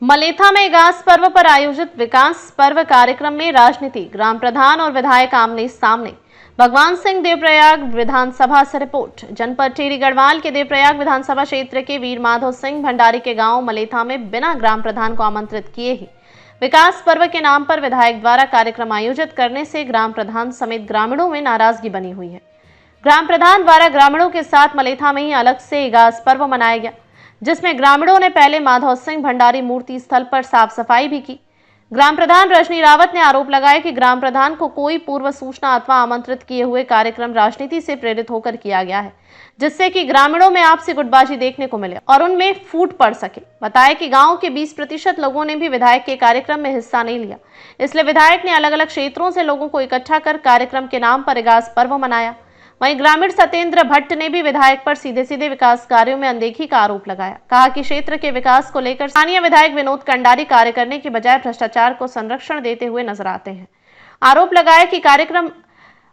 मलेथा में इगास पर्व पर आयोजित विकास पर्व कार्यक्रम में राजनीति, ग्राम प्रधान और विधायक आमने सामने। भगवान सिंह, देवप्रयाग विधानसभा से रिपोर्ट। जनपद टिहरी गढ़वाल के देवप्रयाग विधानसभा क्षेत्र के वीर माधव सिंह भंडारी के गांव मलेथा में बिना ग्राम प्रधान को आमंत्रित किए ही विकास पर्व के नाम पर विधायक द्वारा कार्यक्रम आयोजित करने से ग्राम प्रधान समेत ग्रामीणों में नाराजगी बनी हुई है। ग्राम प्रधान द्वारा ग्रामीणों के साथ मलेथा में ही अलग से इगास पर्व मनाया गया, जिसमें ग्रामीणों ने पहले माधव सिंह भंडारी मूर्ति स्थल पर साफ सफाई भी की। ग्राम प्रधान रजनी रावत ने आरोप लगाया कि ग्राम प्रधान को कोई पूर्व सूचना अथवा आमंत्रित किए हुए कार्यक्रम राजनीति से प्रेरित होकर किया गया है, जिससे कि ग्रामीणों में आपसी गुटबाजी देखने को मिले और उनमें फूट पड़ सके। बताया कि गांव के 20% लोगों ने भी विधायक के कार्यक्रम में हिस्सा नहीं लिया, इसलिए विधायक ने अलग अलग क्षेत्रों से लोगों को इकट्ठा कर कार्यक्रम के नाम पर इगास पर्व मनाया। वहीं ग्रामीण सत्येंद्र भट्ट ने भी विधायक पर सीधे सीधे विकास कार्यों में अनदेखी का आरोप लगाया। कहा कि क्षेत्र के विकास को लेकर स्थानीय विधायक विनोद कंडारी कार्य करने की बजाय भ्रष्टाचार को संरक्षण देते हुए नजर आते हैं। आरोप लगाया कि कार्यक्रम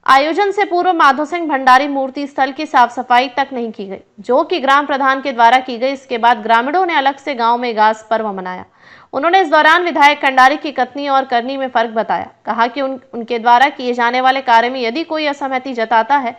आयोजन से पूर्व माधव सिंह भंडारी मूर्ति स्थल की साफ सफाई तक नहीं की गई, जो कि ग्राम प्रधान के द्वारा की गई। इसके बाद ग्रामीणों ने अलग से गांव में इगास पर्व मनाया। उन्होंने इस दौरान विधायक कंडारी की कथनी और करनी में फर्क बताया। कहा कि उनके द्वारा किए जाने वाले कार्य में यदि कोई असहमति जताता है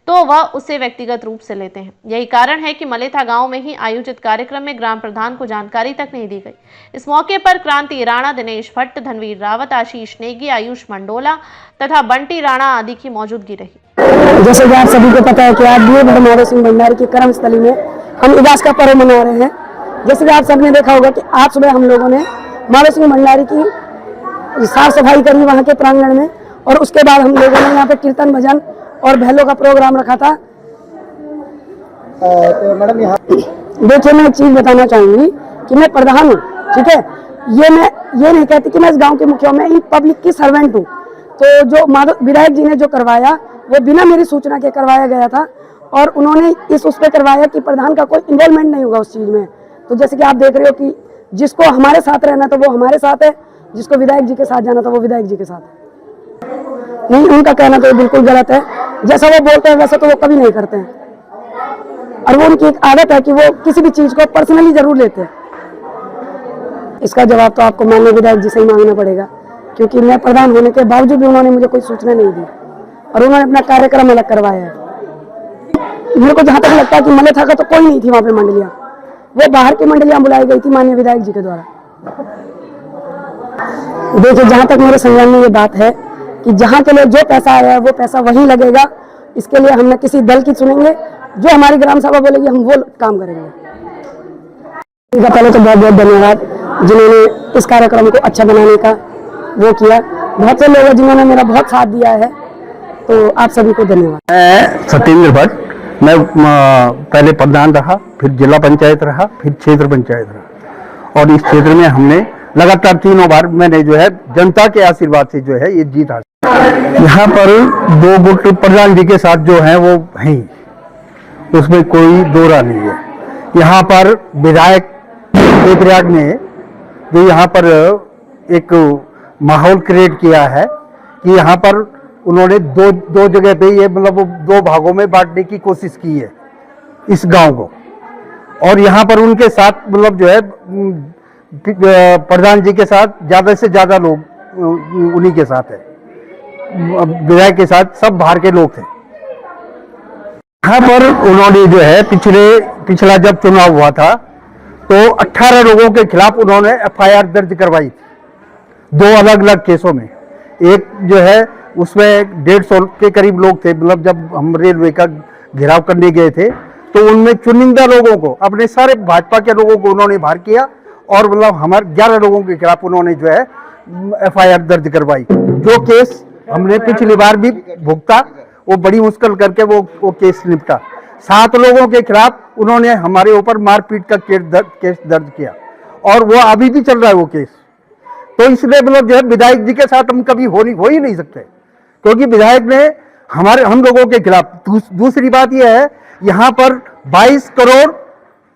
तो वह उसे व्यक्तिगत रूप से लेते हैं। यही कारण है कि मलेथा गांव में ही आयोजित कार्यक्रम में ग्राम प्रधान को जानकारी तक नहीं दी गई। इस मौके पर क्रांति राणा, दिनेश भट्ट, धनवीर रावत, आशीष नेगी, आयुष मंडोला तथा बंटी राणा आदि की मौजूदगी रही। जैसे कि आप सभी को पता है कि आज वीर माधव सिंह भंडारी की कर्मस्थली में हम इगास का पर्व मना रहे हैं। जैसे कि आप सबने देखा होगा कि आज सुबह हम लोगों ने माधव सिंह भंडारी की साफ सफाई करी वहाँ के प्रांगण में, और उसके बाद हम लोगों ने यहाँ पे कीर्तन भजन और भैलों का प्रोग्राम रखा था। तो मैडम यहाँ देखिए, मैं एक चीज बताना चाहूंगी कि मैं प्रधान हूँ, ठीक है। मैं ये नहीं कहती कि मैं इस गांव के मुखिया, मैं इन पब्लिक की सर्वेंट हूँ। तो जो माधव विधायक जी ने जो करवाया वो बिना मेरी सूचना के करवाया गया था, और उन्होंने उस पर करवाया कि प्रधान का कोई इन्वॉल्वमेंट नहीं होगा उस चीज में। तो जैसे कि आप देख रहे हो कि जिसको हमारे साथ रहना तो वो हमारे साथ है, जिसको विधायक जी के साथ जाना तो वो विधायक जी के साथ है। नहीं, उनका कहना तो बिल्कुल गलत है। जैसा वो बोलते हैं वैसा तो वो कभी नहीं करते हैं, और वो उनकी एक आदत है कि वो किसी भी चीज को पर्सनली जरूर लेते हैं। इसका जवाब तो आपको माननीय विधायक जी से ही मांगना पड़ेगा, क्योंकि मैं प्रधान होने के बावजूद भी उन्होंने मुझे कोई सूचना नहीं दी और उन्होंने अपना कार्यक्रम अलग करवाया है। मेरे को जहाँ तक लगता है कि मलेथा का तो कोई नहीं थी वहाँ पे मंडलियाँ, वो बाहर की मंडलियाँ बुलाई गई थी माननीय विधायक जी के द्वारा। देखिए, जहाँ तक मेरे संज्ञान में ये बात है कि जहाँ के लिए जो पैसा आया है वो पैसा वहीं लगेगा। इसके लिए हम न किसी दल की सुनेंगे, जो हमारी ग्राम सभा बोलेगी हम वो काम करेंगे। इनका पहले तो बहुत बहुत धन्यवाद जिन्होंने इस कार्यक्रम को अच्छा बनाने का वो किया। बहुत से लोग हैं जिन्होंने मेरा बहुत साथ दिया है, तो आप सभी को धन्यवाद। मैं सत्येंद्र भट्ट, मैं पहले प्रधान रहा, फिर जिला पंचायत रहा, फिर क्षेत्र पंचायत रहा, और इस क्षेत्र में हमने लगातार 3 बार मैंने जो है जनता के आशीर्वाद से जो है ये जीत हासिल। यहाँ पर 2 गुट प्रधान जी के साथ जो है वो हैं, उसमें कोई दो राय नहीं है। यहाँ पर विधायक देवप्रयाग ने जो यहाँ पर एक माहौल क्रिएट किया है कि यहाँ पर उन्होंने दो जगह पे ये मतलब 2 भागों में बांटने की कोशिश की है इस गांव को, और यहाँ पर उनके साथ मतलब जो है प्रधान जी के साथ ज्यादा से ज्यादा लोग उन्हीं के साथ है, विधायक के साथ सब बाहर के लोग थे। यहाँ पर उन्होंने जो है पिछला जब चुनाव हुआ था तो 18 लोगों के खिलाफ उन्होंने FIR दर्ज करवाई थी 2 अलग अलग केसों में। एक जो है उसमें 150 के करीब लोग थे, मतलब जब हम रेलवे का घेराव करने गए थे तो उनमें चुनिंदा लोगों को, अपने सारे भाजपा के लोगों को उन्होंने बाहर किया, और मतलब हमारे 11 लोगों के खिलाफ उन्होंने जो है FIR दर्ज करवाई। जो केस हमने पिछली बार भी भुगता, वो बड़ी मुश्किल करके वो केस निपटा। 7 लोगों के खिलाफ उन्होंने हमारे ऊपर मारपीट का केस दर्ज किया, और वो अभी भी चल रहा है वो केस। तो इसलिए मतलब जो है विधायक जी के साथ हम कभी हो ही नहीं सकते, क्योंकि विधायक ने हम लोगों के खिलाफ। दूसरी बात यह है, यहाँ पर 22 करोड़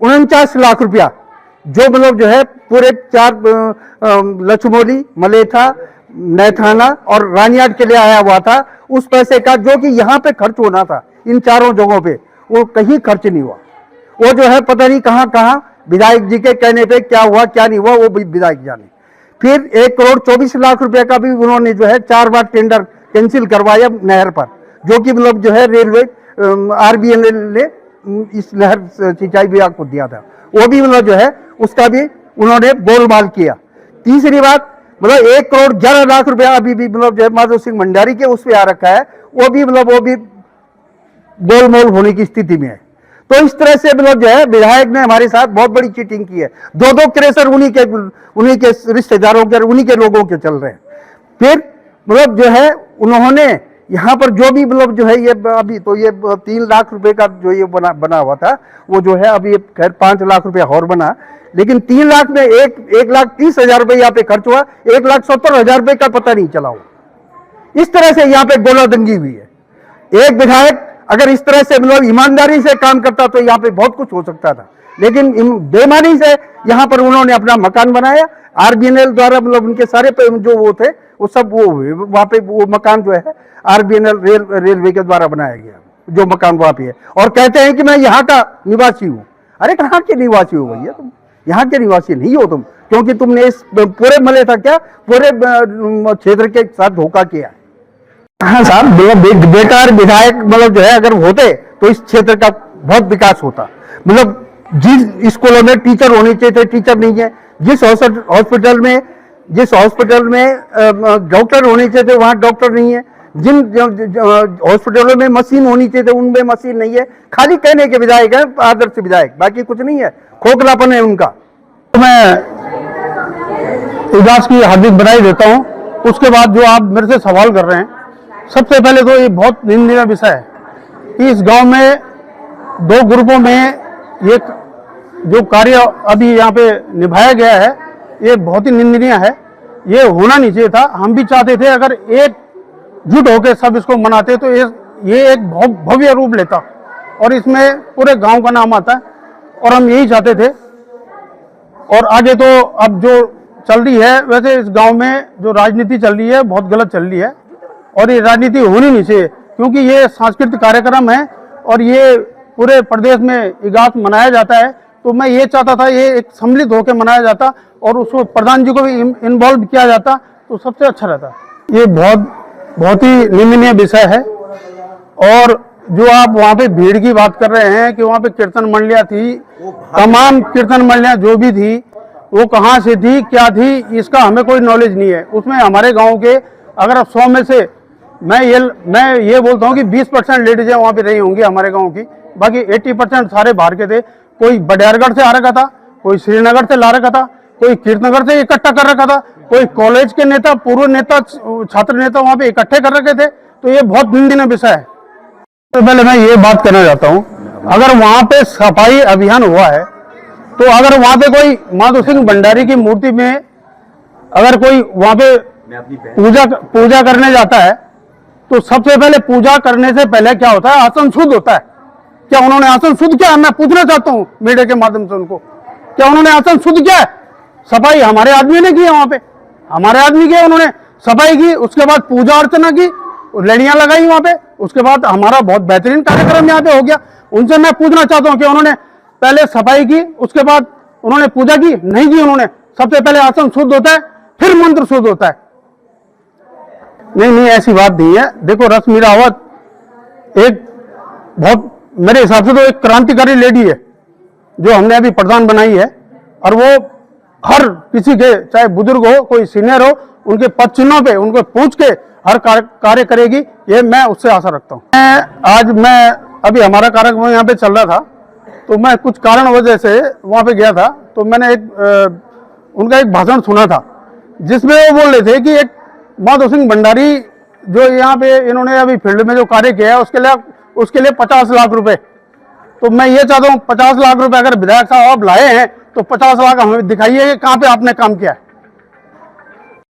49 लाख रुपया जो मतलब जो है पूरे 4 लक्ष्मौली, मलेथा, नैथाना और रानियाट के लिए आया हुआ था, उस पैसे का जो कि यहाँ पे खर्च होना था इन 4 जगहों पे, वो कहीं खर्च नहीं हुआ। वो जो है पता नहीं कहाँ विधायक जी के कहने पे क्या हुआ क्या नहीं हुआ वो विधायक जाने। फिर 1,24,00,000 रुपए का भी उन्होंने जो है 4 बार टेंडर कैंसिल करवाया नहर पर, जो कि मतलब जो है रेलवे RBNL ने इस नहर सिंचाई विभाग को दिया था, वो भी मतलब जो है उसका भी उन्होंने गोलमाल किया। तीसरी बात मतलब 1,11,00,000 रुपया अभी भी मतलब जो है माधव सिंह भंडारी के उस पे आ रखा है, वो भी गोलमोल होने की स्थिति में है। तो इस तरह से मतलब जो है विधायक ने हमारे साथ बहुत बड़ी चीटिंग की है। 2-2 क्रेशर उन्हीं के रिश्तेदारों के, उन्हीं के लोगों के चल रहे हैं। फिर मतलब जो है उन्होंने यहाँ पर जो भी मतलब जो है ये अभी तो ये 3 लाख रुपए का जो ये बना हुआ था, वो जो है अभी खैर 5 लाख रुपया और बना, लेकिन 3 लाख में 1,30,000 रुपये यहाँ पे खर्च हुआ, 1,70,000 रुपये का पता नहीं चला हुआ। इस तरह से यहाँ पे गोलादंगी हुई है। एक विधायक अगर इस तरह से मतलब ईमानदारी से काम करता तो यहाँ पे बहुत कुछ हो सकता था, लेकिन बेईमानी से यहाँ पर उन्होंने अपना मकान बनाया। RBNL द्वारा मतलब उनके सारे जो वो थे वो सब वो हुए, वहाँ पे वो मकान जो है RBNL रेलवे के द्वारा बनाया गया, जो मकान वहाँ पे है, और कहते हैं कि मैं यहाँ का निवासी हूँ। अरे कहाँ के निवासी हो भैया तुम? यहाँ के निवासी नहीं हो तुम, क्योंकि तुमने इस पूरे मले था क्या पूरे क्षेत्र के साथ धोखा किया। हाँ साहब, बेकार विधायक मतलब जो है अगर होते तो इस क्षेत्र का बहुत विकास होता। मतलब जिस स्कूलों में टीचर होने चाहिए थे टीचर नहीं है, जिस हॉस्पिटल में डॉक्टर होने चाहिए थे वहाँ डॉक्टर नहीं है, जिन हॉस्पिटलों में मशीन होनी चाहिए थे उनमें मशीन नहीं है। खाली कहने के विधायक है, आदर्श विधायक, बाकी कुछ नहीं है, खोखलापन है उनका। तो मैं इजाज की हार्दिक बधाई देता हूँ। उसके बाद जो आप मेरे से सवाल कर रहे हैं, सबसे पहले तो ये बहुत निंदनीय विषय है कि इस गांव में 2 ग्रुपों में ये जो कार्य अभी यहाँ पे निभाया गया है ये बहुत ही निंदनीय है। ये होना नहीं चाहिए था। हम भी चाहते थे अगर एकजुट होकर सब इसको मनाते तो ये एक भव्य रूप लेता और इसमें पूरे गांव का नाम आता, और हम यही चाहते थे। और आगे तो अब जो चल रही है, वैसे इस गांव में जो राजनीति चल रही है बहुत गलत चल रही है, और ये राजनीति होनी नहीं चाहिए, क्योंकि ये सांस्कृतिक कार्यक्रम है और ये पूरे प्रदेश में इगास मनाया जाता है। तो मैं ये चाहता था ये एक सम्मिलित होकर मनाया जाता और उसको प्रधान जी को भी इन्वॉल्व किया जाता तो सबसे अच्छा रहता। ये बहुत ही निंदनीय विषय है। और जो आप वहाँ पे भीड़ की बात कर रहे हैं कि वहाँ पे कीर्तन मंडलियाँ थी, तमाम कीर्तन मंडलियाँ जो भी थी वो कहाँ से थी क्या थी इसका हमें कोई नॉलेज नहीं है। उसमें हमारे गाँव के अगर आप 100 में से मैं ये बोलता हूँ कि 20% लेडीजें वहाँ पे रही होंगी हमारे गांव की, बाकी 80% सारे बाहर के थे। कोई बडियारगढ़ से आ रखा था, कोई श्रीनगर से ला रखा था, कोई कीर्तनगर से इकट्ठा कर रखा था, कोई कॉलेज के नेता, पूर्व नेता, छात्र नेता वहाँ पे इकट्ठे कर रखे थे। तो ये बहुत निंदनीय विषय है। तो पहले मैं ये बात करना चाहता हूँ, अगर वहाँ पे सफाई अभियान हुआ है तो अगर वहाँ पे कोई माधव सिंह भंडारी की मूर्ति में अगर कोई वहाँ पे पूजा करने जाता है तो सबसे पहले पूजा करने से पहले क्या होता है, आसन शुद्ध होता है। क्या उन्होंने आसन शुद्ध किया? मैं पूछना चाहता हूँ मीडिया के माध्यम से उनको, क्या उन्होंने आसन शुद्ध किया है? सफाई हमारे आदमी ने की है, वहां पे हमारे आदमी की, उन्होंने सफाई की, उसके बाद पूजा अर्चना की, लड़ियां लगाई वहां पे, उसके बाद हमारा बहुत बेहतरीन कार्यक्रम यहाँ पे हो गया। उनसे मैं पूछना चाहता हूँ कि उन्होंने पहले सफाई की, उसके बाद उन्होंने पूजा की? नहीं की उन्होंने। सबसे पहले आसन शुद्ध होता है, फिर मंत्र शुद्ध होता है। नहीं, ऐसी बात नहीं है। देखो, रश्मि रावत एक बहुत मेरे हिसाब से तो एक क्रांतिकारी लेडी है जो हमने अभी प्रधान बनाई है, और वो हर किसी के, चाहे बुजुर्ग हो, कोई सीनियर हो, उनके पद चिन्हों पे उनको पूछ के हर कार्य करेगी, ये मैं उससे आशा रखता हूँ। आज मैं अभी हमारा कार्यक्रम यहाँ पे चल रहा था तो मैं कुछ कारण वजह से वहाँ पे गया था, तो मैंने उनका एक भाषण सुना था जिसमें वो बोल रहे थे कि एक माधव सिंह भंडारी जो यहाँ पे इन्होंने अभी फील्ड में जो कार्य किया है उसके लिए 50 लाख रुपए। तो मैं ये चाहता हूँ 50 लाख रुपए अगर विधायक साहब आप लाए हैं तो 50 लाख हमें दिखाइए कि कहाँ पे आपने काम किया है।